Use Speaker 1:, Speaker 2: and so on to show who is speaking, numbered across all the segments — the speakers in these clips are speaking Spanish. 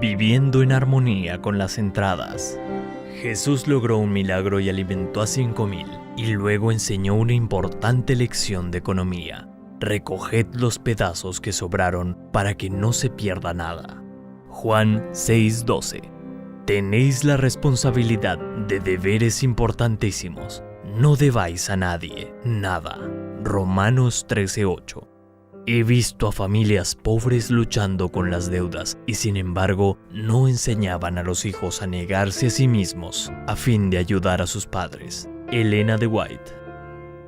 Speaker 1: Viviendo en armonía con las entradas. Jesús logró un milagro y alimentó a 5,000, y luego enseñó una importante lección de economía. Recoged los pedazos que sobraron para que no se pierda nada. Juan 6:12. Tenéis la responsabilidad de deberes importantísimos. No debáis a nadie nada. Romanos 13:8. He visto a familias pobres luchando con las deudas y sin embargo no enseñaban a los hijos a negarse a sí mismos a fin de ayudar a sus padres. Elena de White.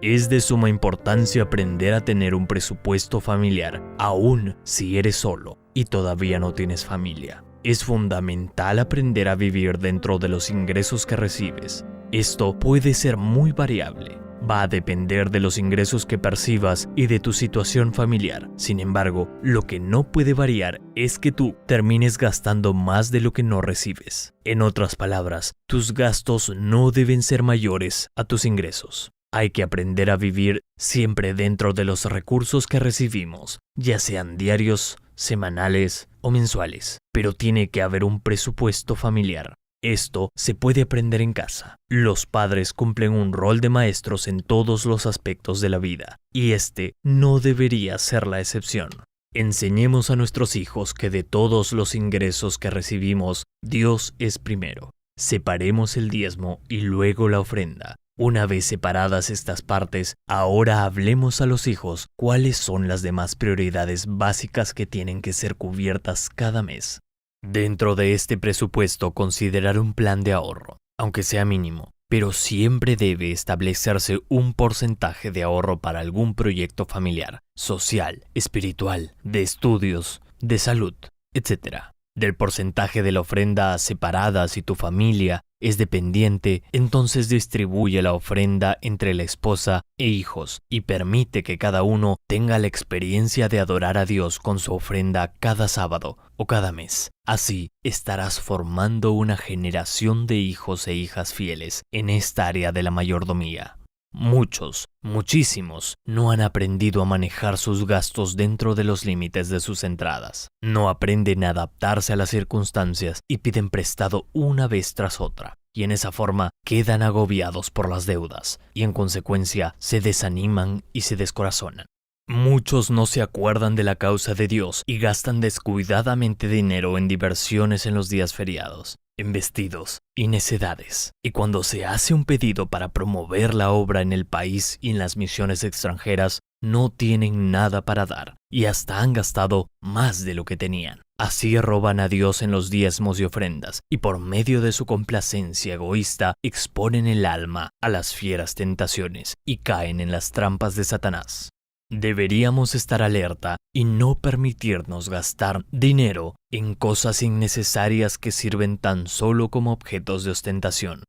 Speaker 1: Es de suma importancia aprender a tener un presupuesto familiar, aun si eres solo y todavía no tienes familia. Es fundamental aprender a vivir dentro de los ingresos que recibes. Esto puede ser muy variable. Va a depender de los ingresos que percibas y de tu situación familiar. Sin embargo, lo que no puede variar es que tú termines gastando más de lo que no recibes. En otras palabras, tus gastos no deben ser mayores a tus ingresos. Hay que aprender a vivir siempre dentro de los recursos que recibimos, ya sean diarios, semanales o mensuales. Pero tiene que haber un presupuesto familiar. Esto se puede aprender en casa. Los padres cumplen un rol de maestros en todos los aspectos de la vida, y este no debería ser la excepción. Enseñemos a nuestros hijos que de todos los ingresos que recibimos, Dios es primero. Separemos el diezmo y luego la ofrenda. Una vez separadas estas partes, ahora hablemos a los hijos cuáles son las demás prioridades básicas que tienen que ser cubiertas cada mes. Dentro de este presupuesto, considerar un plan de ahorro, aunque sea mínimo, pero siempre debe establecerse un porcentaje de ahorro para algún proyecto familiar, social, espiritual, de estudios, de salud, etc. Del porcentaje de la ofrenda separada si tu familia es dependiente, entonces distribuye la ofrenda entre la esposa e hijos y permite que cada uno tenga la experiencia de adorar a Dios con su ofrenda cada sábado o cada mes. Así estarás formando una generación de hijos e hijas fieles en esta área de la mayordomía. Muchísimos, no han aprendido a manejar sus gastos dentro de los límites de sus entradas. No aprenden a adaptarse a las circunstancias y piden prestado una vez tras otra. Y en esa forma quedan agobiados por las deudas y en consecuencia se desaniman y se descorazonan. Muchos no se acuerdan de la causa de Dios y gastan descuidadamente dinero en diversiones en los días feriados, en vestidos y necedades. Y cuando se hace un pedido para promover la obra en el país y en las misiones extranjeras, no tienen nada para dar y hasta han gastado más de lo que tenían. Así roban a Dios en los diezmos y ofrendas y por medio de su complacencia egoísta exponen el alma a las fieras tentaciones y caen en las trampas de Satanás. Deberíamos estar alerta y no permitirnos gastar dinero en cosas innecesarias que sirven tan solo como objetos de ostentación.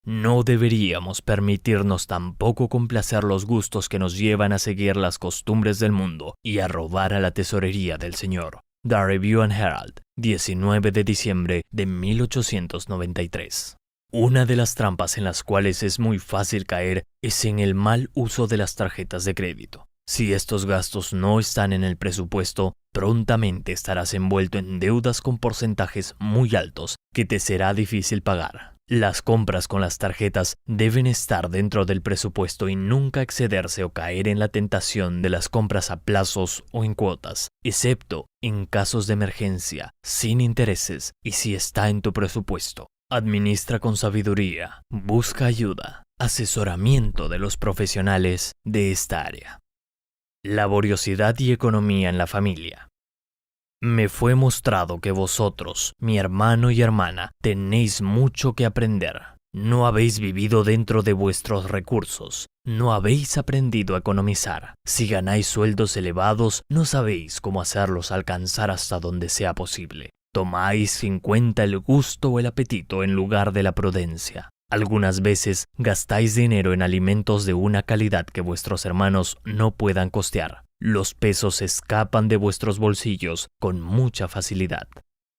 Speaker 1: No deberíamos permitirnos tampoco complacer los gustos que nos llevan a seguir las costumbres del mundo y a robar a la tesorería del Señor. The Review and Herald, 19 de diciembre de 1893. Una de las trampas en las cuales es muy fácil caer es en el mal uso de las tarjetas de crédito. Si estos gastos no están en el presupuesto, prontamente estarás envuelto en deudas con porcentajes muy altos que te será difícil pagar. Las compras con las tarjetas deben estar dentro del presupuesto y nunca excederse o caer en la tentación de las compras a plazos o en cuotas, excepto en casos de emergencia, sin intereses y si está en tu presupuesto. Administra con sabiduría, busca ayuda, asesoramiento de los profesionales de esta área. Laboriosidad y economía en la familia. Me fue mostrado que vosotros, mi hermano y hermana, tenéis mucho que aprender. No habéis vivido dentro de vuestros recursos. No habéis aprendido a economizar. Si ganáis sueldos elevados, no sabéis cómo hacerlos alcanzar hasta donde sea posible. Tomáis en cuenta el gusto o el apetito en lugar de la prudencia. Algunas veces gastáis dinero en alimentos de una calidad que vuestros hermanos no puedan costear. Los pesos escapan de vuestros bolsillos con mucha facilidad.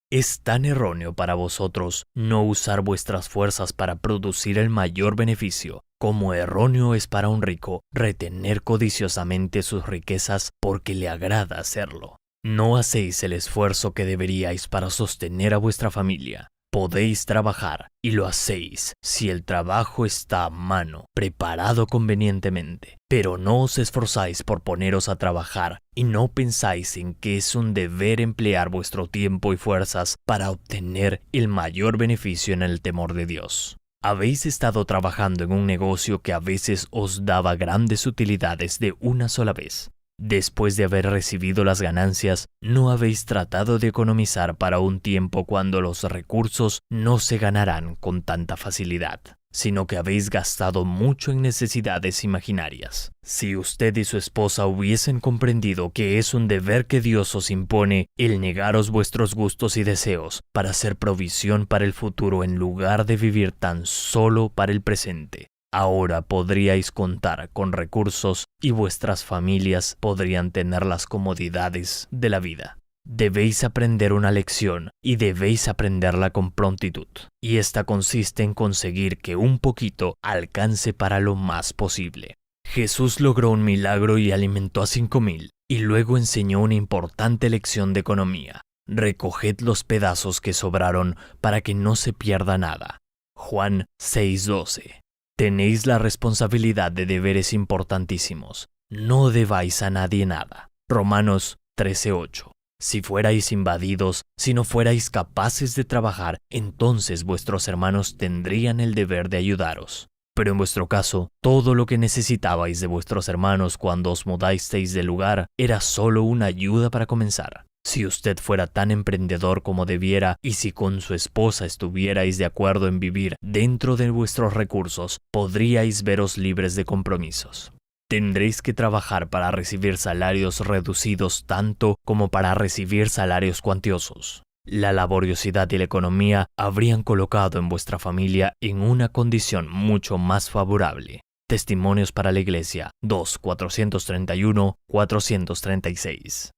Speaker 1: Es tan erróneo para vosotros no usar vuestras fuerzas para producir el mayor beneficio, como erróneo es para un rico retener codiciosamente sus riquezas porque le agrada hacerlo. No hacéis el esfuerzo que deberíais para sostener a vuestra familia. Podéis trabajar, y lo hacéis si el trabajo está a mano, preparado convenientemente. Pero no os esforzáis por poneros a trabajar, y no pensáis en que es un deber emplear vuestro tiempo y fuerzas para obtener el mayor beneficio en el temor de Dios. Habéis estado trabajando en un negocio que a veces os daba grandes utilidades de una sola vez. Después de haber recibido las ganancias, no habéis tratado de economizar para un tiempo cuando los recursos no se ganarán con tanta facilidad, sino que habéis gastado mucho en necesidades imaginarias. Si usted y su esposa hubiesen comprendido que es un deber que Dios os impone el negaros vuestros gustos y deseos para hacer provisión para el futuro en lugar de vivir tan solo para el presente, ahora podríais contar con recursos y vuestras familias podrían tener las comodidades de la vida. Debéis aprender una lección y debéis aprenderla con prontitud. Y esta consiste en conseguir que un poquito alcance para lo más posible. Jesús logró un milagro y alimentó a 5,000 y luego enseñó una importante lección de economía. Recoged los pedazos que sobraron para que no se pierda nada. Juan 6:12. Tenéis la responsabilidad de deberes importantísimos. No debáis a nadie nada. Romanos 13:8. Si fuerais invadidos, si no fuerais capaces de trabajar, entonces vuestros hermanos tendrían el deber de ayudaros. Pero en vuestro caso, todo lo que necesitabais de vuestros hermanos cuando os mudasteis de lugar era solo una ayuda para comenzar. Si usted fuera tan emprendedor como debiera y si con su esposa estuvierais de acuerdo en vivir dentro de vuestros recursos, podríais veros libres de compromisos. Tendréis que trabajar para recibir salarios reducidos tanto como para recibir salarios cuantiosos. La laboriosidad y la economía habrían colocado en vuestra familia en una condición mucho más favorable. Testimonios para la Iglesia 2:431-436.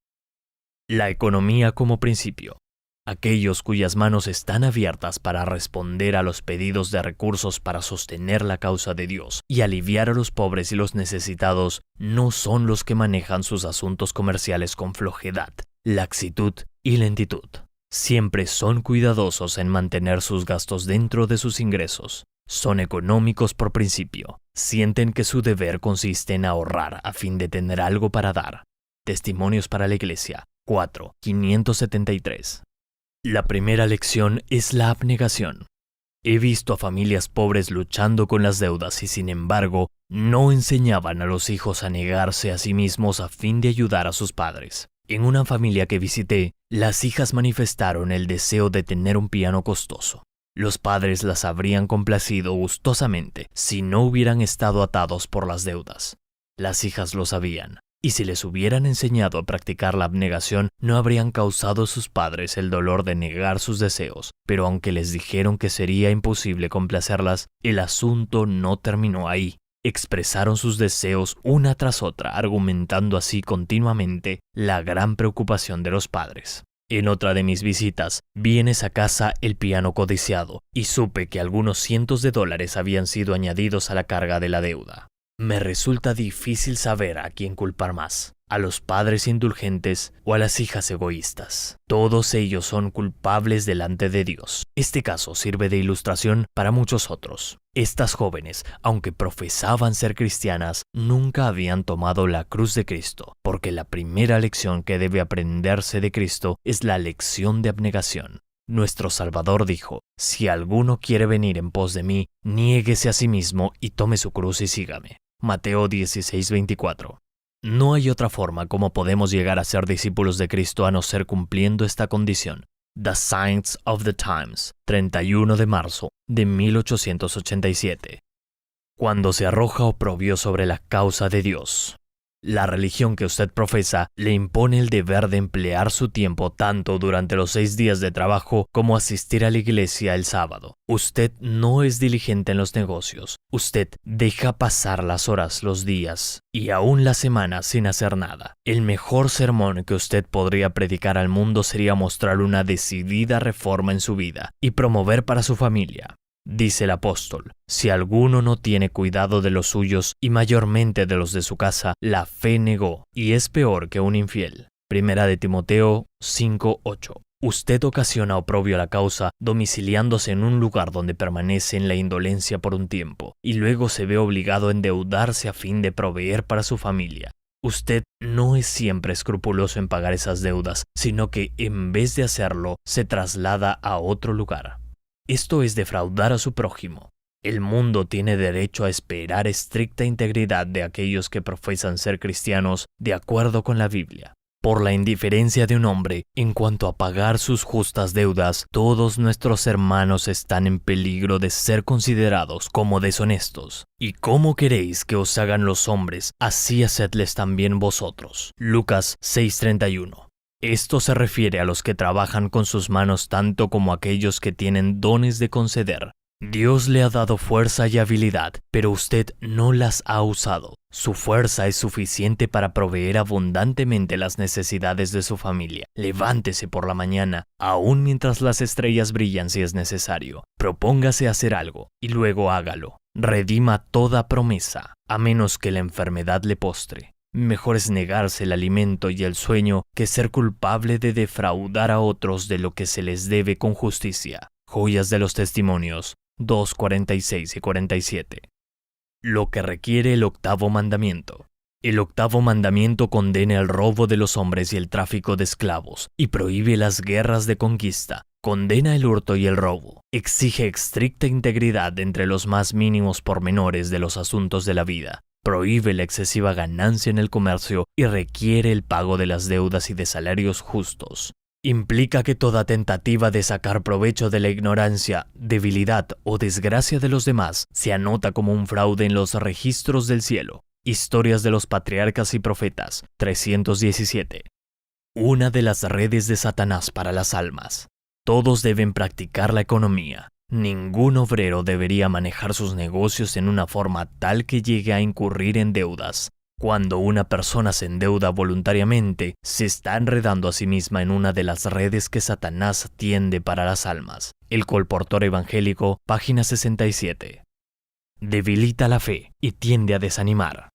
Speaker 1: La economía como principio. Aquellos cuyas manos están abiertas para responder a los pedidos de recursos para sostener la causa de Dios y aliviar a los pobres y los necesitados no son los que manejan sus asuntos comerciales con flojedad, laxitud y lentitud. Siempre son cuidadosos en mantener sus gastos dentro de sus ingresos. Son económicos por principio. Sienten que su deber consiste en ahorrar a fin de tener algo para dar. Testimonios para la Iglesia 4:573. La primera lección es la abnegación. He visto a familias pobres luchando con las deudas y sin embargo no enseñaban a los hijos a negarse a sí mismos a fin de ayudar a sus padres. En una familia que visité, las hijas manifestaron el deseo de tener un piano costoso. Los padres las habrían complacido gustosamente si no hubieran estado atados por las deudas. Las hijas lo sabían. Y si les hubieran enseñado a practicar la abnegación, no habrían causado a sus padres el dolor de negar sus deseos. Pero aunque les dijeron que sería imposible complacerlas, el asunto no terminó ahí. Expresaron sus deseos una tras otra, argumentando así continuamente la gran preocupación de los padres. En otra de mis visitas, vi en esa casa el piano codiciado y supe que algunos cientos de dólares habían sido añadidos a la carga de la deuda. Me resulta difícil saber a quién culpar más, a los padres indulgentes o a las hijas egoístas. Todos ellos son culpables delante de Dios. Este caso sirve de ilustración para muchos otros. Estas jóvenes, aunque profesaban ser cristianas, nunca habían tomado la cruz de Cristo, porque la primera lección que debe aprenderse de Cristo es la lección de abnegación. Nuestro Salvador dijo, si alguno quiere venir en pos de mí, niéguese a sí mismo y tome su cruz y sígame. Mateo 16:24. No hay otra forma como podemos llegar a ser discípulos de Cristo a no ser cumpliendo esta condición. The Signs of the Times, 31 de marzo de 1887. Cuando se arroja oprobio sobre la causa de Dios. La religión que usted profesa le impone el deber de emplear su tiempo tanto durante los 6 días de trabajo como asistir a la iglesia el sábado. Usted no es diligente en los negocios. Usted deja pasar las horas, los días y aún las semanas sin hacer nada. El mejor sermón que usted podría predicar al mundo sería mostrar una decidida reforma en su vida y promover para su familia. Dice el apóstol, si alguno no tiene cuidado de los suyos y mayormente de los de su casa, la fe negó y es peor que un infiel. Primera de Timoteo 5:8. Usted ocasiona oprobio a la causa domiciliándose en un lugar donde permanece en la indolencia por un tiempo y luego se ve obligado a endeudarse a fin de proveer para su familia. Usted no es siempre escrupuloso en pagar esas deudas, sino que en vez de hacerlo, se traslada a otro lugar. Esto es defraudar a su prójimo. El mundo tiene derecho a esperar estricta integridad de aquellos que profesan ser cristianos de acuerdo con la Biblia. Por la indiferencia de un hombre en cuanto a pagar sus justas deudas, todos nuestros hermanos están en peligro de ser considerados como deshonestos. ¿Y cómo queréis que os hagan los hombres? Así hacedles también vosotros. Lucas 6:31. Esto se refiere a los que trabajan con sus manos tanto como a aquellos que tienen dones de conceder. Dios le ha dado fuerza y habilidad, pero usted no las ha usado. Su fuerza es suficiente para proveer abundantemente las necesidades de su familia. Levántese por la mañana, aún mientras las estrellas brillan si es necesario. Propóngase hacer algo y luego hágalo. Redima toda promesa, a menos que la enfermedad le postre. Mejor es negarse el alimento y el sueño que ser culpable de defraudar a otros de lo que se les debe con justicia. Joyas de los Testimonios 2:46 y 47. Lo que requiere el octavo mandamiento. El octavo mandamiento condena el robo de los hombres y el tráfico de esclavos, y prohíbe las guerras de conquista. Condena el hurto y el robo. Exige estricta integridad entre los más mínimos pormenores de los asuntos de la vida. Prohíbe la excesiva ganancia en el comercio y requiere el pago de las deudas y de salarios justos. Implica que toda tentativa de sacar provecho de la ignorancia, debilidad o desgracia de los demás se anota como un fraude en los registros del cielo. Historias de los Patriarcas y Profetas, 317. Una de las redes de Satanás para las almas. Todos deben practicar la economía. Ningún obrero debería manejar sus negocios en una forma tal que llegue a incurrir en deudas. Cuando una persona se endeuda voluntariamente, se está enredando a sí misma en una de las redes que Satanás tiende para las almas. El Colportor Evangélico, página 67. Debilita la fe y tiende a desanimar.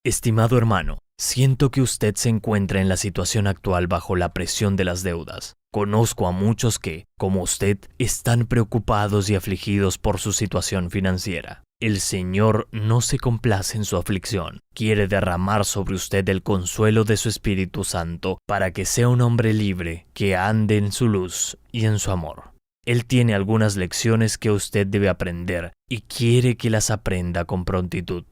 Speaker 1: Estimado hermano, siento que usted se encuentra en la situación actual bajo la presión de las deudas. Conozco a muchos que, como usted, están preocupados y afligidos por su situación financiera. El Señor no se complace en su aflicción. Quiere derramar sobre usted el consuelo de su Espíritu Santo para que sea un hombre libre que ande en su luz y en su amor. Él tiene algunas lecciones que usted debe aprender y quiere que las aprenda con prontitud.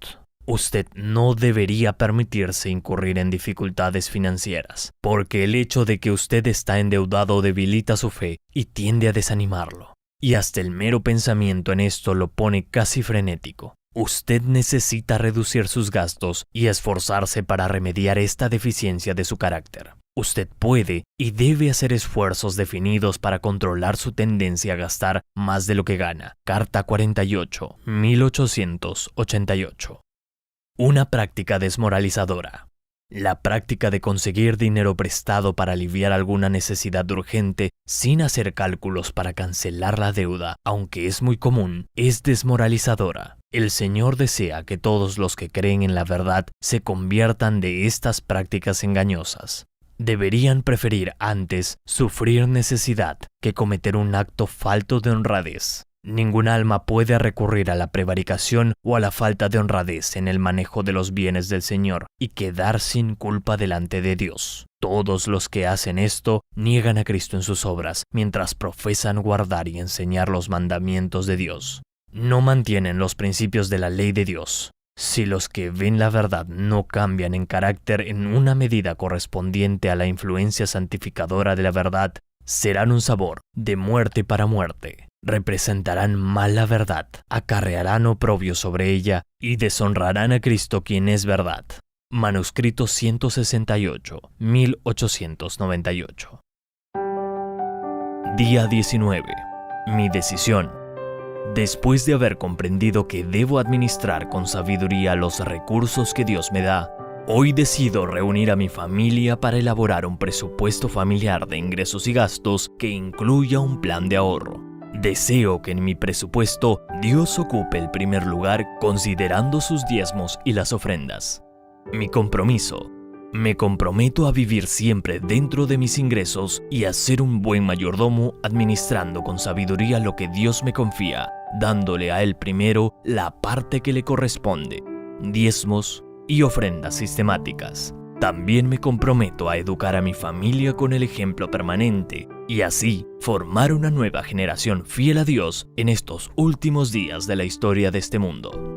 Speaker 1: Usted no debería permitirse incurrir en dificultades financieras, porque el hecho de que usted está endeudado debilita su fe y tiende a desanimarlo. Y hasta el mero pensamiento en esto lo pone casi frenético. Usted necesita reducir sus gastos y esforzarse para remediar esta deficiencia de su carácter. Usted puede y debe hacer esfuerzos definidos para controlar su tendencia a gastar más de lo que gana. Carta 48, 1888. Una práctica desmoralizadora. La práctica de conseguir dinero prestado para aliviar alguna necesidad urgente sin hacer cálculos para cancelar la deuda, aunque es muy común, es desmoralizadora. El Señor desea que todos los que creen en la verdad se conviertan de estas prácticas engañosas. Deberían preferir antes sufrir necesidad que cometer un acto falto de honradez. Ningún alma puede recurrir a la prevaricación o a la falta de honradez en el manejo de los bienes del Señor y quedar sin culpa delante de Dios. Todos los que hacen esto niegan a Cristo en sus obras, mientras profesan guardar y enseñar los mandamientos de Dios. No mantienen los principios de la ley de Dios. Si los que ven la verdad no cambian en carácter en una medida correspondiente a la influencia santificadora de la verdad, serán un sabor de muerte para muerte. Representarán mal la verdad, acarrearán oprobio sobre ella y deshonrarán a Cristo quien es verdad. Manuscrito 168, 1898. Día 19. Mi decisión. Después de haber comprendido que debo administrar con sabiduría los recursos que Dios me da, hoy decido reunir a mi familia para elaborar un presupuesto familiar de ingresos y gastos que incluya un plan de ahorro. Deseo que en mi presupuesto Dios ocupe el primer lugar considerando sus diezmos y las ofrendas. Mi compromiso: Me comprometo a vivir siempre dentro de mis ingresos y a ser un buen mayordomo administrando con sabiduría lo que Dios me confía, dándole a Él primero la parte que le corresponde, diezmos y ofrendas sistemáticas. También me comprometo a educar a mi familia con el ejemplo permanente y así formar una nueva generación fiel a Dios en estos últimos días de la historia de este mundo.